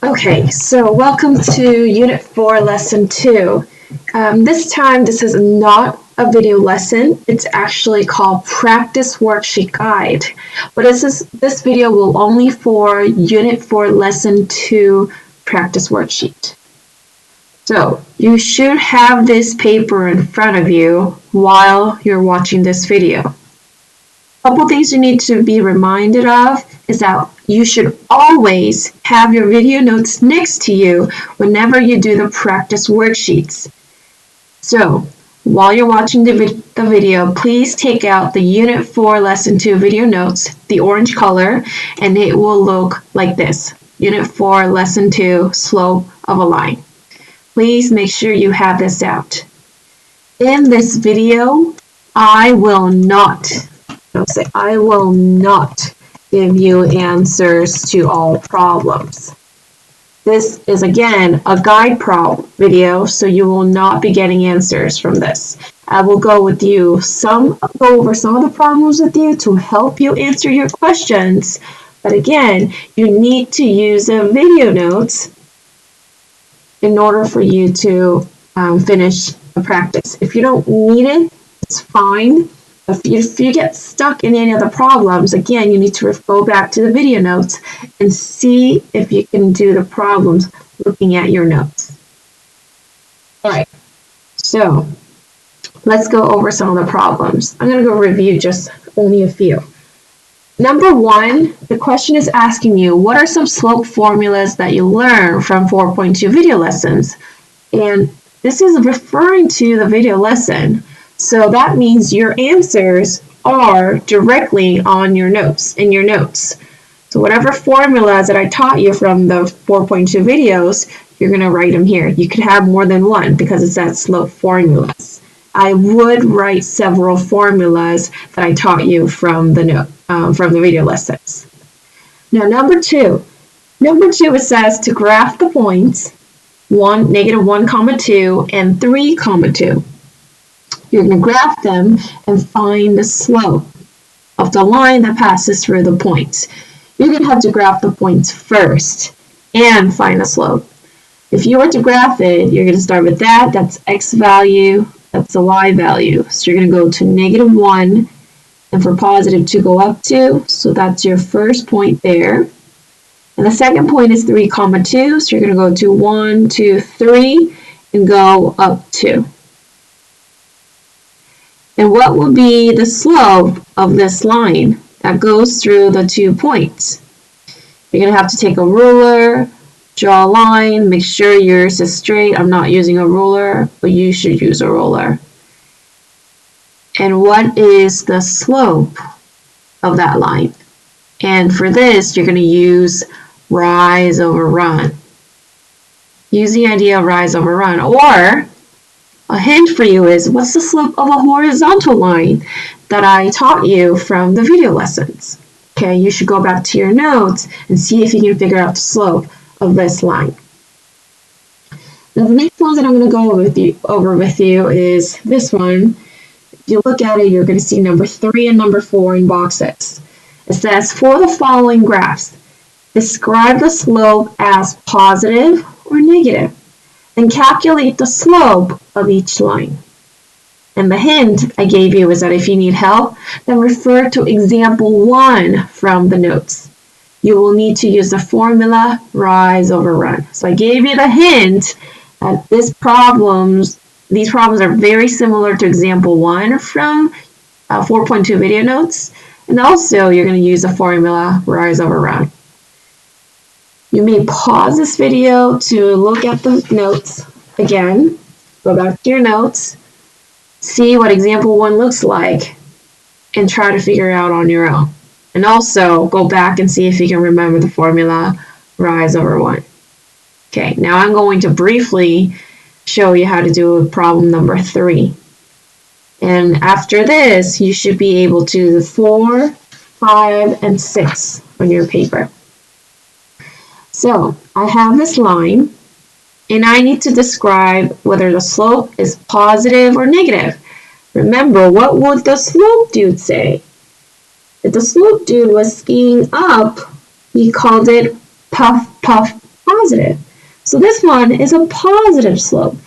Okay, so welcome to Unit 4, Lesson 2. This time, this is not a video lesson. It's actually called Practice Worksheet Guide. But this video will only for Unit 4, Lesson 2 Practice Worksheet. So, you should have this paper in front of you while you're watching this video. A couple things you need to be reminded of is that you should always have your video notes next to you whenever you do the practice worksheets. So, while you're watching the video, please take out the Unit 4 Lesson 2 video notes, the orange color, and it will look like this. Unit 4 Lesson 2 Slope of a Line. Please make sure you have this out. In this video, I will not give you answers to all problems. This is again a guide video, so you will not be getting answers from this. I will go over some of the problems with you to help you answer your questions. But again, you need to use the video notes in order for you to finish the practice. If you don't need it, it's fine. If you get stuck in any of the problems, again, you need to go back to the video notes and see if you can do the problems looking at your notes. All right, so let's go over some of the problems. I'm going to go review just only a few. Number 1, the question is asking you, what are some slope formulas that you learned from 4.2 video lessons? And this is referring to the video lesson. So that means your answers are directly on your notes, in your notes. So whatever formulas that I taught you from the 4.2 videos, you're going to write them here. You could have more than one because it's that slope formulas. I would write several formulas that I taught you from the video lessons. Now number 2. It says to graph the points -1, 2, and 3, 2. You're going to graph them and find the slope of the line that passes through the points. You're going to have to graph the points first and find the slope. If you were to graph it, you're going to start with that. That's x value. That's the y value. So you're going to go to -1 and for positive to go up to. So that's your first point there. And the second point is 3, 2. So you're going to go to 1, 2, 3 and go up 2. And what will be the slope of this line that goes through the 2 points? You're going to have to take a ruler, draw a line, make sure yours is straight. I'm not using a ruler, but you should use a ruler. And what is the slope of that line? And for this, you're going to use rise over run. Use the idea of rise over run. Or a hint for you is, what's the slope of a horizontal line that I taught you from the video lessons? Okay, you should go back to your notes and see if you can figure out the slope of this line. Now the next one that I'm going to go over with you is this one. If you look at it, you're going to see number 3 and number 4 in boxes. It says, for the following graphs, describe the slope as positive or negative, and calculate the slope of each line. And the hint I gave you is that if you need help, then refer to example 1 from the notes. You will need to use the formula rise over run. So I gave you the hint that these problems are very similar to example 1 from 4.2 video notes. And also you're going to use the formula rise over run. You may pause this video to look at the notes again, go back to your notes, see what example 1 looks like, and try to figure it out on your own. And also go back and see if you can remember the formula rise over 1. Okay, now I'm going to briefly show you how to do problem number 3. And after this, you should be able to do 4, 5, and 6 on your paper. So I have this line, and I need to describe whether the slope is positive or negative. Remember, what would the slope dude say? If the slope dude was skiing up, he called it puff, puff, positive. So this one is a positive slope.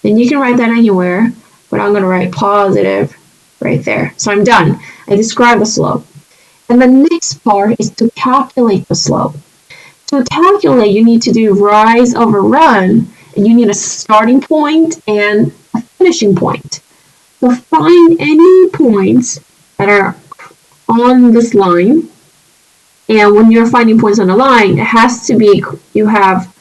And you can write that anywhere, but I'm going to write positive right there. So I'm done. I described the slope. And the next part is to calculate the slope. To calculate, you need to do rise over run, and you need a starting point and a finishing point. So find any points that are on this line, and when you're finding points on the line, it has to be, you have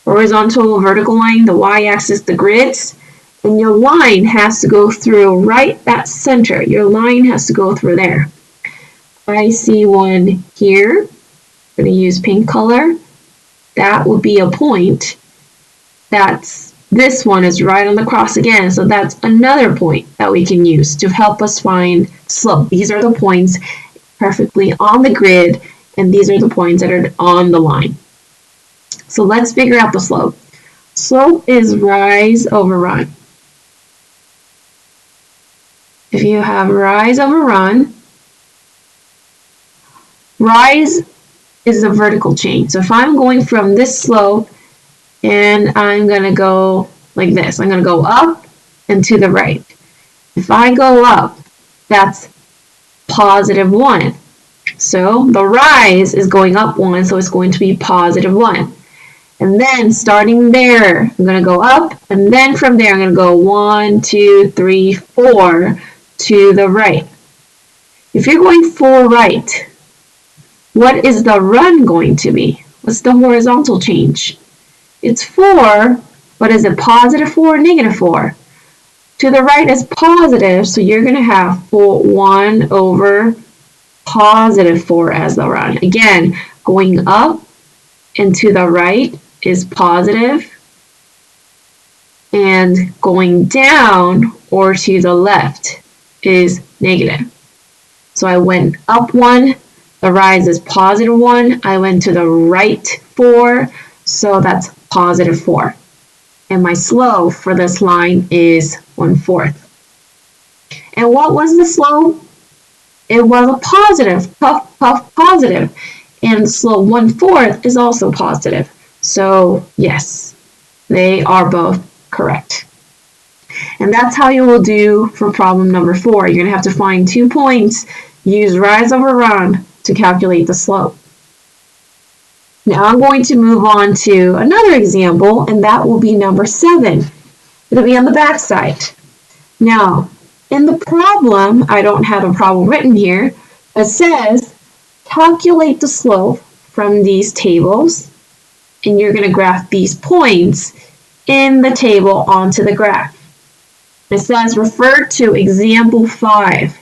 horizontal, vertical line, the y-axis, the grids, and your line has to go through right that center. Your line has to go through there. I see one here. I'm going to use pink color. That would be a point. This one is right on the cross again, so that's another point that we can use to help us find slope. These are the points perfectly on the grid, and these are the points that are on the line. So let's figure out the slope. Slope is rise over run. If you have rise over run, rise is a vertical change. So if I'm going from this slope and I'm going to go like this, I'm going to go up and to the right. If I go up, that's positive 1. So the rise is going up 1, so it's going to be positive 1. And then starting there, I'm going to go up, and then from there I'm going to go 1, 2, 3, 4 to the right. If you're going 4 right, what is the run going to be? What's the horizontal change? It's 4, but is it positive 4 or negative 4? To the right is positive, so you're going to have 1 over positive 4 as the run. Again, going up and to the right is positive, and going down or to the left is negative. So I went up 1, the rise is positive 1, I went to the right 4, so that's positive 4. And my slope for this line is 1/4. And what was the slope? It was a positive, puff, puff, positive. And the slope 1/4 is also positive. So yes, they are both correct. And that's how you will do for problem number 4. You're going to have to find 2 points, use rise over run to calculate the slope. Now I'm going to move on to another example, and that will be number 7. It'll be on the back side. Now, in the problem, I don't have a problem written here. It says, calculate the slope from these tables, and you're going to graph these points in the table onto the graph. It says, refer to example 5.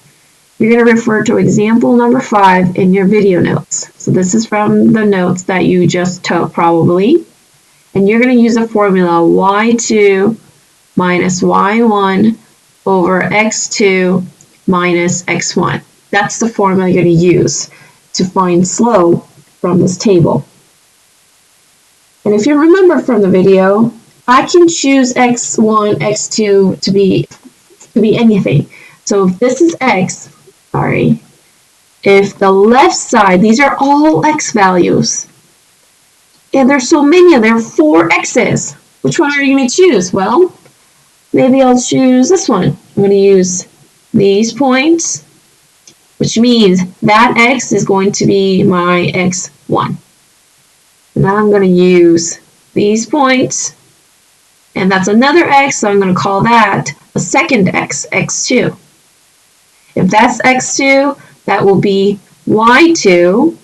You're going to refer to example number 5 in your video notes. So this is from the notes that you just took probably. And you're going to use the formula y2 minus y1 over x2 minus x1. That's the formula you're going to use to find slope from this table. And if you remember from the video, I can choose x1, x2 to be anything. So if this is x, if the left side, these are all x values, and there's so many of them, there are 4 x's. Which one are you going to choose? Well, maybe I'll choose this one. I'm going to use these points, which means that x is going to be my x1. And now I'm going to use these points, and that's another x, so I'm going to call that a second x, x2. If that's x2, that will be y2.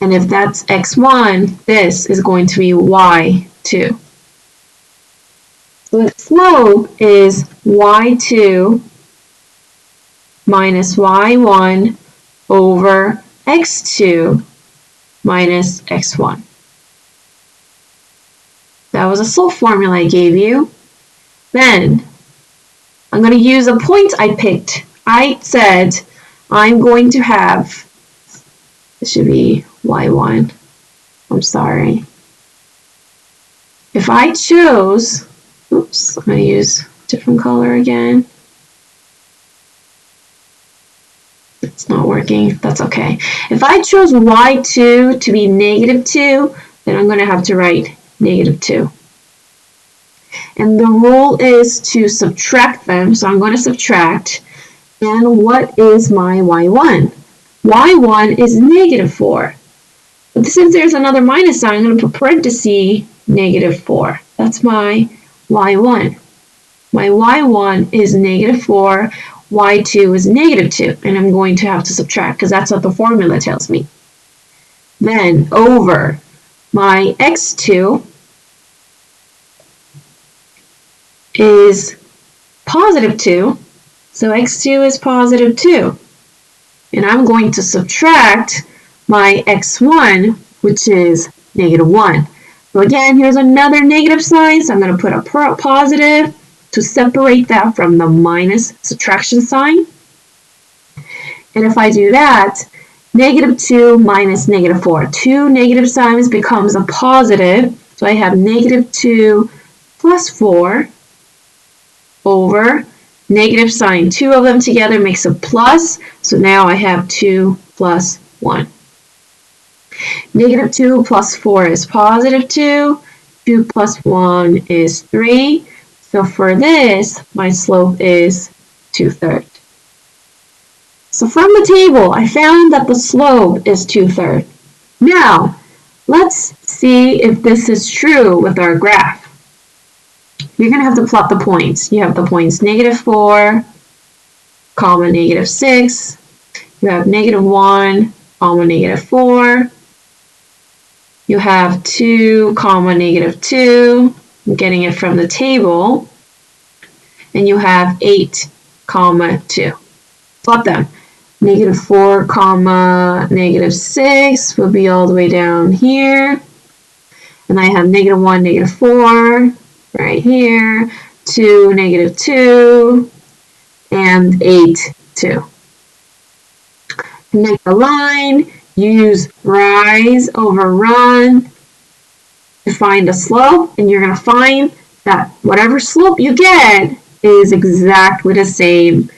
And if that's x1, this is going to be y2. So the slope is y2 minus y1 over x2 minus x1. That was a slope formula I gave you. Then I'm going to use a point I picked. I said I'm going to have, this should be y1. I'm sorry. If I chose, oops, I'm going to use a different color again. It's not working. That's okay. If I chose y2 to be negative 2, then I'm going to have to write -2. And the rule is to subtract them, so I'm going to subtract. And what is my y1? y1 is -4. But since there's another minus sign, I'm going to put parentheses -4. That's my y1. My y1 is -4, y2 is -2, and I'm going to have to subtract because that's what the formula tells me. Then over my x2 is +2, so x2 is +2. And I'm going to subtract my x1, which is -1. So again, here's another negative sign, so I'm going to put a positive to separate that from the minus subtraction sign. And if I do that, -2 minus -4, two negative signs becomes a positive, so I have -2 plus 4 over negative sign. Two of them together makes a plus, so now I have 2 plus 1. -2 plus 4 is +2, 2 plus 1 is 3, so for this, my slope is 2/3. So from the table, I found that the slope is 2/3. Now, let's see if this is true with our graph. You're going to have to plot the points. You have the points -4, -6. You have -1, -4. You have 2, -2. I'm getting it from the table. And you have 8, 2. Plot them. -4, -6 will be all the way down here. And I have -1, -4 right here. 2, -2. And 8, 2. Connect the line. Use rise over run to find a slope, and you're going to find that whatever slope you get is exactly the same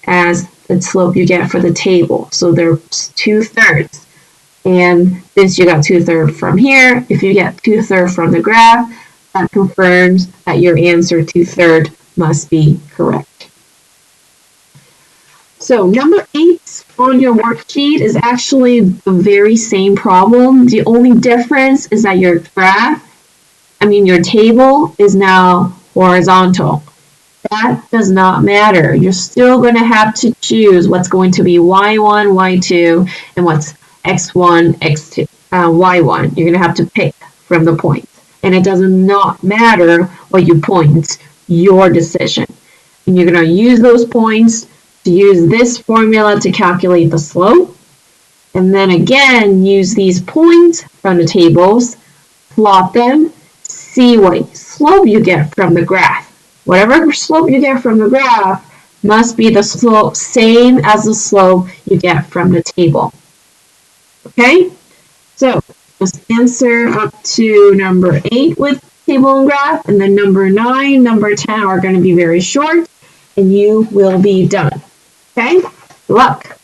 as the slope you get for the table. So they're 2/3. And since you got 2/3 from here, if you get 2/3 from the graph, that confirms that your answer 2/3 must be correct. So number 8 on your worksheet is actually the very same problem. The only difference is that your your table is now horizontal. That does not matter. You're still going to have to choose what's going to be y1, y2, and what's x1, x2, y1. You're going to have to pick from the points. And it does not matter what you point, your decision. And you're going to use those points to use this formula to calculate the slope. And then again, use these points from the tables, plot them, see what slope you get from the graph. Whatever slope you get from the graph must be the slope same as the slope you get from the table. Okay? So just answer up to number 8 with table and graph, and then number 9, number 10 are going to be very short, and you will be done. Okay? Good luck.